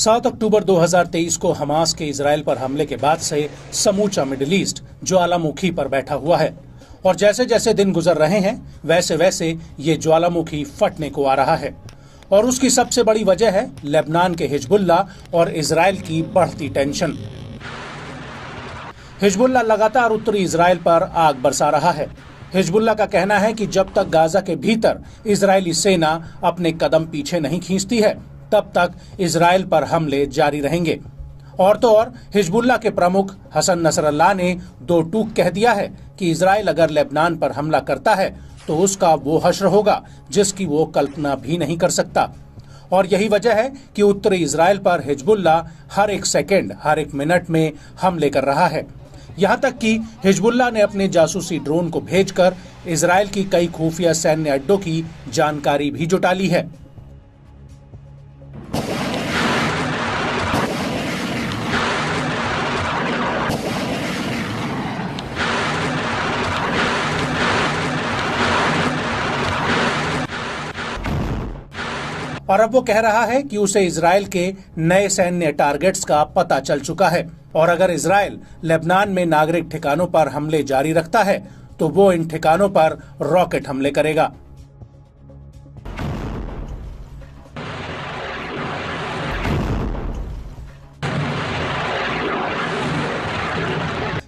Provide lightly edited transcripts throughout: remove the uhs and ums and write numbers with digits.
7 अक्टूबर 2023 को हमास के इजराइल पर हमले के बाद से समूचा मिडिल ईस्ट ज्वालामुखी पर बैठा हुआ है और जैसे जैसे दिन गुजर रहे हैं वैसे वैसे ये ज्वालामुखी फटने को आ रहा है। और उसकी सबसे बड़ी वजह है लेबनान के हिजबुल्लाह और इजराइल की बढ़ती टेंशन। हिजबुल्लाह लगातार उत्तरी इजराइल पर आग बरसा रहा है। हिजबुल्लाह का कहना है कि जब तक गाजा के भीतर इजरायली सेना अपने कदम पीछे नहीं खींचती है तब तक इजराइल पर हमले जारी रहेंगे। और तो और हिजबुल्लाह के प्रमुख हसन नसरल्लाह ने दो टूक कह दिया है कि इजराइल अगर लेबनान पर हमला करता है तो उसका वो हश्र होगा जिसकी वो कल्पना भी नहीं कर सकता। और यही वजह है कि उत्तरी इजराइल पर हिजबुल्लाह हर एक सेकेंड, हर एक मिनट में हमले कर रहा है। यहाँ तक कि हिजबुल्लाह ने अपने जासूसी ड्रोन को भेजकर इजराइल की कई खुफिया सैन्य अड्डों की जानकारी भी जुटा ली है। और अब वो कह रहा है कि उसे इजराइल के नए सैन्य टारगेट्स का पता चल चुका है और अगर इजराइल लेबनान में नागरिक ठिकानों पर हमले जारी रखता है तो वो इन ठिकानों पर रॉकेट हमले करेगा।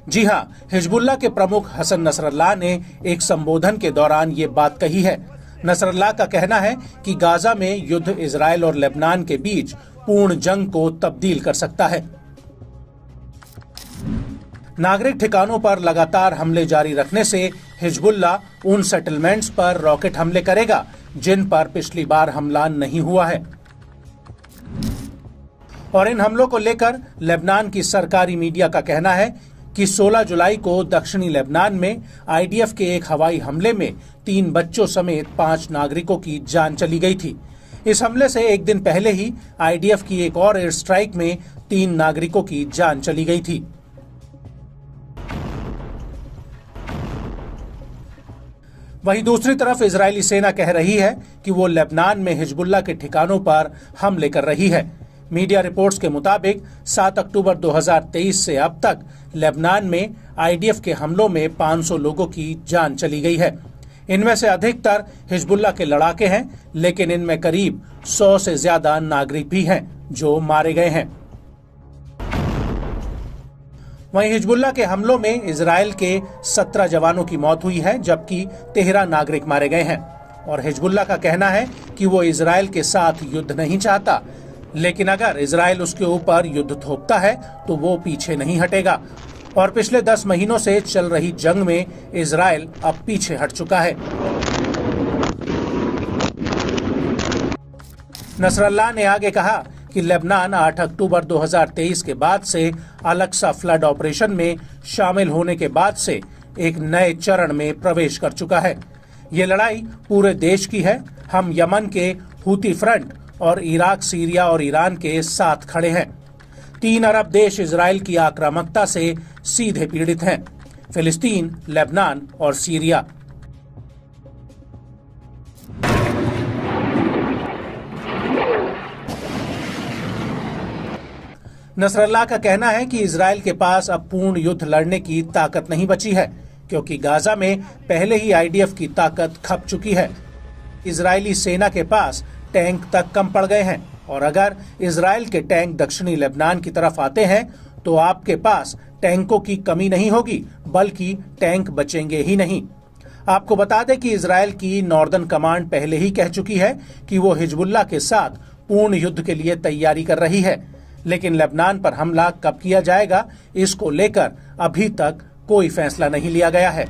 जी हां, हिजबुल्लाह के प्रमुख हसन नसरल्लाह ने एक संबोधन के दौरान ये बात कही है। नसरल्लाह का कहना है कि गाजा में युद्ध इजराइल और लेबनान के बीच पूर्ण जंग को तब्दील कर सकता है। नागरिक ठिकानों पर लगातार हमले जारी रखने से हिजबुल्लाह उन सेटलमेंट्स पर रॉकेट हमले करेगा जिन पर पिछली बार हमला नहीं हुआ है। और इन हमलों को लेकर लेबनान की सरकारी मीडिया का कहना है कि 16 जुलाई को दक्षिणी लेबनान में आईडीएफ के एक हवाई हमले में 3 बच्चों समेत 5 नागरिकों की जान चली गई थी। इस हमले से एक दिन पहले ही आईडीएफ की एक और एयर स्ट्राइक में 3 नागरिकों की जान चली गई थी। वहीं दूसरी तरफ इजरायली सेना कह रही है कि वो लेबनान में हिजबुल्लाह के ठिकानों पर हमले कर रही है। मीडिया रिपोर्ट्स के मुताबिक 7 अक्टूबर 2023 से अब तक लेबनान में आईडीएफ के हमलों में 500 लोगों की जान चली गई है। इनमें से अधिकतर हिजबुल्लाह के लड़ाके हैं, लेकिन इनमें करीब 100 से ज्यादा नागरिक भी हैं जो मारे गए हैं। वहीं हिजबुल्लाह के हमलों में इजराइल के 17 जवानों की मौत हुई है जबकि 13 नागरिक मारे गए हैं। और हिजबुल्लाह का कहना है कि वो इजराइल के साथ युद्ध नहीं चाहता, लेकिन अगर इजराइल उसके ऊपर युद्ध थोपता है तो वो पीछे नहीं हटेगा। और पिछले 10 महीनों से चल रही जंग में इजराइल अब पीछे हट चुका है। नसरल्लाह ने आगे कहा कि लेबनान 8 अक्टूबर 2023 के बाद से अलक्सा फ्लड ऑपरेशन में शामिल होने के बाद से एक नए चरण में प्रवेश कर चुका है। ये लड़ाई पूरे देश की है। हम यमन के हूती फ्रंट और इराक, सीरिया और ईरान के साथ खड़े हैं। 3 अरब देश इजराइल की आक्रामकता से सीधे पीड़ित हैं: फिलिस्तीन, लेबनान और सीरिया। नसरल्लाह का कहना है कि इजराइल के पास अब पूर्ण युद्ध लड़ने की ताकत नहीं बची है क्योंकि गाजा में पहले ही आईडीएफ की ताकत खप चुकी है। इजरायली सेना के पास टैंक तक कम पड़ गए हैं और अगर इजराइल के टैंक दक्षिणी लेबनान की तरफ आते हैं तो आपके पास टैंकों की कमी नहीं होगी बल्कि टैंक बचेंगे ही नहीं। आपको बता दें कि इजराइल की नॉर्दर्न कमांड पहले ही कह चुकी है कि वो हिजबुल्लाह के साथ पूर्ण युद्ध के लिए तैयारी कर रही है, लेकिन लेबनान पर हमला कब किया जाएगा इसको लेकर अभी तक कोई फैसला नहीं लिया गया है।